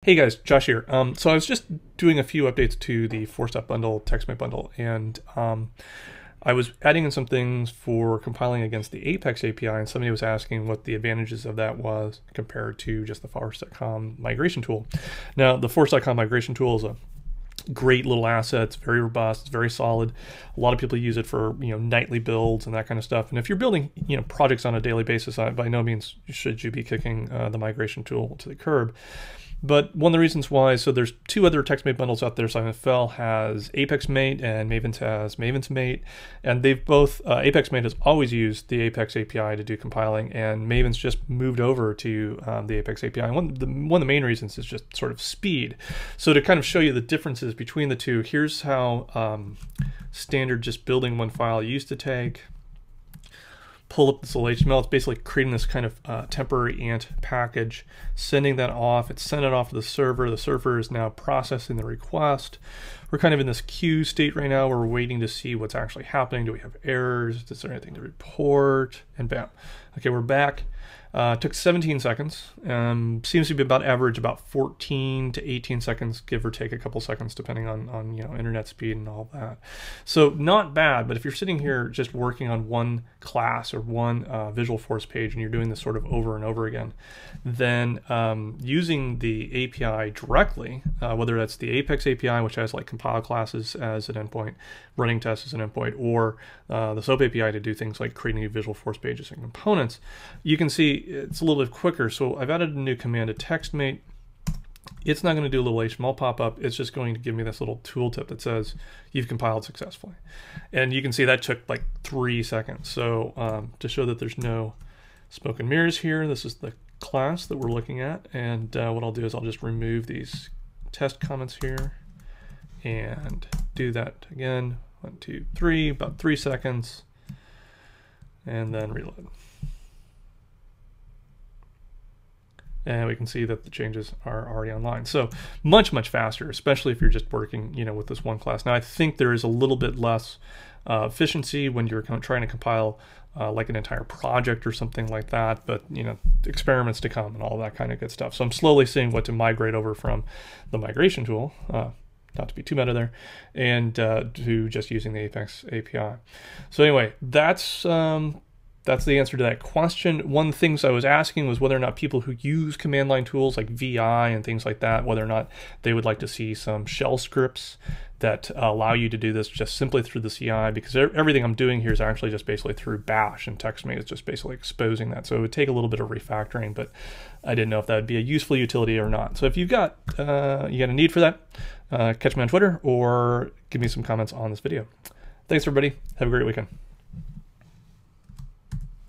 Hey guys, Josh here. So I was just doing a few updates to the ForceDotBundle TextMate bundle, and I was adding in some things for compiling against the Apex API, and somebody was asking what the advantages of that was compared to just the Force.com migration tool. Now, the Force.com migration tool is a great little asset. It's very robust. It's very solid. A lot of people use it for nightly builds and that kind of stuff. And if you're building projects on a daily basis, by no means should you be kicking the migration tool to the curb. But one of the reasons why, so there's two other TextMate bundles out there. SimonFL has Apex Mate and Maven has Maven's Mate, and they've both, Apex Mate has always used the Apex API to do compiling, and Maven's just moved over to the Apex API. And one of the main reasons is just sort of speed. So to kind of show you the differences between the two, here's how standard just building one file used to take. Pull up this little HTML. It's basically creating this kind of temporary ant package, sending that off. It's sent it off to the server. The server is now processing the request. We're kind of in this queue state right now where we're waiting to see what's actually happening. Do we have errors? Is there anything to report? And bam. Okay, we're back. Took 17 seconds. Seems to be about average, about 14 to 18 seconds, give or take a couple seconds, depending on internet speed and all that. So not bad, but if you're sitting here just working on one class or one Visual Force page and you're doing this sort of over and over again, then using the API directly, whether that's the Apex API, which has like compile classes as an endpoint, running tests as an endpoint, or the SOAP API to do things like creating new Visual Force pages and components, you can see it's a little bit quicker. So I've added a new command to TextMate. It's not going to do a little HTML pop-up. It's just going to give me this little tooltip that says you've compiled successfully. And you can see that took like 3 seconds. So to show that there's no smoke and mirrors here, this is the class that we're looking at. And what I'll do is I'll just remove these test comments here and do that again. 1, 2, 3, about 3 seconds, and then reload. And we can see that the changes are already online. So much faster, especially if you're just working, with this one class. Now I think there is a little bit less efficiency when you're trying to compile like an entire project or something like that, but experiments to come and all that kind of good stuff. So I'm slowly seeing what to migrate over from the migration tool, not to be too meta there, and to just using the Apex API. So anyway, that's the answer to that question. One of the things I was asking was whether or not people who use command line tools like VI and things like that, whether or not they would like to see some shell scripts that allow you to do this just simply through the CI, because everything I'm doing here is actually just basically through Bash, and TextMate is just basically exposing that. So it would take a little bit of refactoring, but I didn't know if that would be a useful utility or not. So if you've got a need for that, catch me on Twitter or give me some comments on this video. Thanks everybody. Have a great weekend.